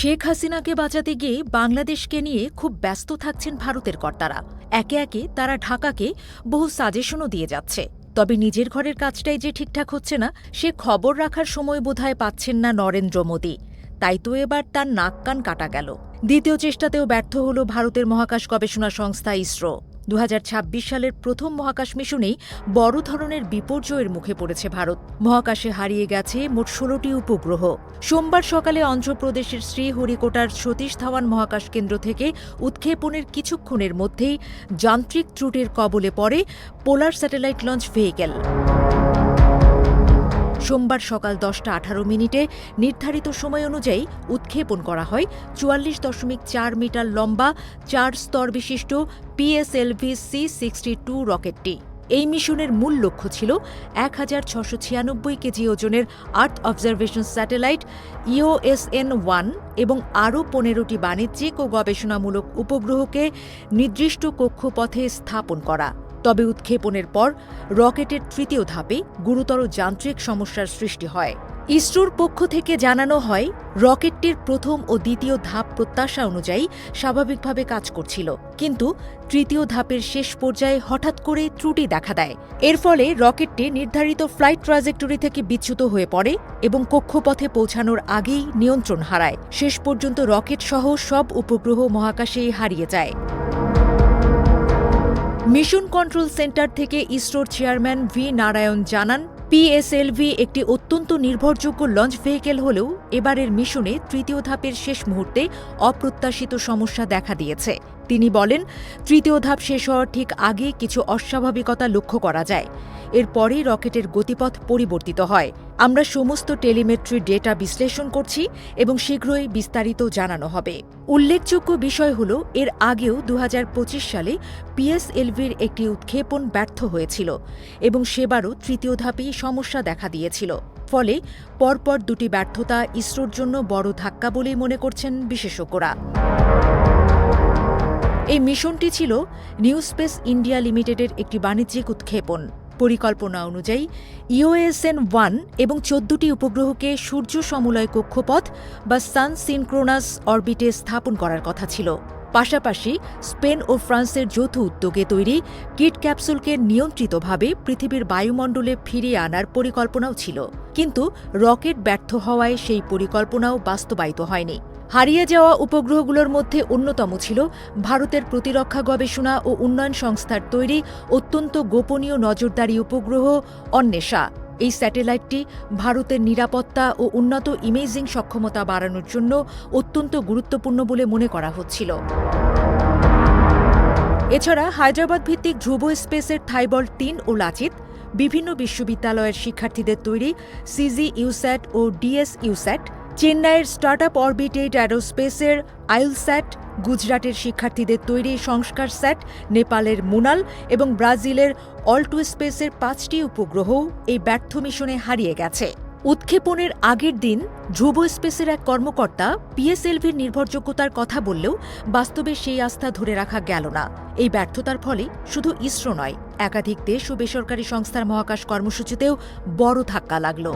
শেখ হাসিনাকে বাঁচাতে গিয়ে বাংলাদেশকে নিয়ে খুব ব্যস্ত থাকছেন ভারতের কর্তারা। একে একে তারা ঢাকাকে বহু সাজেশনও দিয়ে যাচ্ছে। তবে নিজের ঘরের কাজটাই যে ঠিকঠাক হচ্ছে না, সে খবর রাখার সময় বোধহয় পাচ্ছেন না নরেন্দ্র মোদী। তাই তো এবার তার নাক কান কাটা গেল। দ্বিতীয় চেষ্টাতেও ব্যর্থ হল ভারতের মহাকাশ গবেষণা সংস্থা ইসরো। 2026 সালের প্রথম মহাকাশ মিশনেই বড় ধরনের বিপর্যয়ের মুখে পড়েছে ভারত। মহাকাশে হারিয়ে গেছে মোট 16টি উপগ্রহ। সোমবার সকালে অন্ধ্রপ্রদেশের শ্রীহরিকোটার সতীশ ধাওয়ান মহাকাশ কেন্দ্র থেকে উৎক্ষেপণের কিছুক্ষণের মধ্যেই যান্ত্রিক ত্রুটির কবলে পড়ে পোলার স্যাটেলাইট লঞ্চ ভেহিকেল। সোমবার সকাল 10:18 নির্ধারিত সময় অনুযায়ী উৎক্ষেপণ করা হয় 44.4 মিটার লম্বা 4 স্তর বিশিষ্ট PSLV-C-62 রকেটটি। এই মিশনের মূল লক্ষ্য ছিল 1696 কেজি ওজনের আর্থ অবজারভেশন স্যাটেলাইট EOSN-1 এবং আরও 15টি বাণিজ্যিক ও গবেষণামূলক উপগ্রহকে নির্দিষ্ট কক্ষপথে স্থাপন করা। তবে উৎক্ষেপণের পর রকেটের তৃতীয় ধাপে গুরুতর যান্ত্রিক সমস্যার সৃষ্টি হয়। ইসরোর পক্ষ থেকে জানানো হয়, রকেটটির প্রথম ও দ্বিতীয় ধাপ প্রত্যাশা অনুযায়ী স্বাভাবিকভাবে কাজ করছিল, কিন্তু তৃতীয় ধাপের শেষ পর্যায়ে হঠাৎ করে ত্রুটি দেখা দেয়। এর ফলে রকেটটি নির্ধারিত ফ্লাইট ট্র্যাজেক্টরি থেকে বিচ্যুত হয়ে পড়ে এবং কক্ষপথে পৌঁছানোর আগেই নিয়ন্ত্রণ হারায়। শেষ পর্যন্ত রকেটসহ সব উপগ্রহ মহাকাশেই হারিয়ে যায়। মিশন কন্ট্রোল সেন্টার থেকে ইসরোর চেয়ারম্যান ভি নারায়ণ জানান, PSLV একটি অত্যন্ত নির্ভরযোগ্য লঞ্চ ভেহিকেল হলেও এবারের মিশনে তৃতীয় ধাপের শেষ মুহূর্তে অপ্রত্যাশিত সমস্যা দেখা দিয়েছে। তিনি বলেন, তৃতীয় ধাপ শেষ হওয়ার ঠিক আগে কিছু অস্বাভাবিকতা লক্ষ্য করা যায়। এরপরেই রকেটের গতিপথ পরিবর্তিত হয়। আমরা সমস্ত টেলিমেট্রি ডেটা বিশ্লেষণ করছি এবং শীঘ্রই বিস্তারিত জানানো হবে। উল্লেখযোগ্য বিষয় হল, এর আগেও 2025 সালে PSLVর একটি উৎক্ষেপণ ব্যর্থ হয়েছিল এবং সেবারও তৃতীয় ধাপেই সমস্যা দেখা দিয়েছিল। ফলে পরপর দুটি ব্যর্থতা ইসরোর জন্য বড় ধাক্কা বলেই মনে করছেন বিশেষজ্ঞরা। এই মিশনটি ছিল নিউ স্পেস ইন্ডিয়া লিমিটেডের একটি বাণিজ্যিক উৎক্ষেপণ। পরিকল্পনা অনুযায়ী EOSN-1 এবং 14টি উপগ্রহকে সূর্য সমলয় কক্ষপথ বা সান সিনক্রোনাস অরবিটে স্থাপন করার কথা ছিল। পাশাপাশি স্পেন ও ফ্রান্সের যৌথ উদ্যোগে তৈরি কিট ক্যাপসুলকে নিয়ন্ত্রিতভাবে পৃথিবীর বায়ুমণ্ডলে ফিরিয়ে আনার পরিকল্পনাও ছিল, কিন্তু রকেট ব্যর্থ হওয়ায় সেই পরিকল্পনাও বাস্তবায়িত হয়নি। হারিয়ে যাওয়া উপগ্রহগুলোর মধ্যে অন্যতম ছিল ভারতের প্রতিরক্ষা গবেষণা ও উন্নয়ন সংস্থার তৈরি অত্যন্ত গোপনীয় নজরদারি উপগ্রহ অন্বেষা। এই স্যাটেলাইটটি ভারতের নিরাপত্তা ও উন্নত ইমেজিং সক্ষমতা বাড়ানোর জন্য অত্যন্ত গুরুত্বপূর্ণ বলে মনে করা হচ্ছিল। এছাড়া হায়দ্রাবাদ ভিত্তিক ধ্রুব স্পেসের থাইবল-3 ও লাচিত, বিভিন্ন বিশ্ববিদ্যালয়ের শিক্ষার্থীদের তৈরি CGUSAT ও DSUSAT, চেন্নাইয়ের স্টার্টআপ অরবিটেড অ্যারোস্পেসের আইলস্যাট, গুজরাটের শিক্ষার্থীদের তৈরি সংস্কার স্যাট, নেপালের মুনাল এবং ব্রাজিলের অল্টো স্পেসের 5টি উপগ্রহ এই ব্যর্থ মিশনে হারিয়ে গেছে। উৎক্ষেপণের আগের দিন ধ্রুব স্পেসের এক কর্মকর্তা PSLVর নির্ভরযোগ্যতার কথা বললেও বাস্তবে সেই আস্থা ধরে রাখা গেল না। এই ব্যর্থতার ফলে শুধু ইসরো নয়, একাধিক দেশ ও বেসরকারি সংস্থার মহাকাশ কর্মসূচিতেও বড় ধাক্কা লাগল।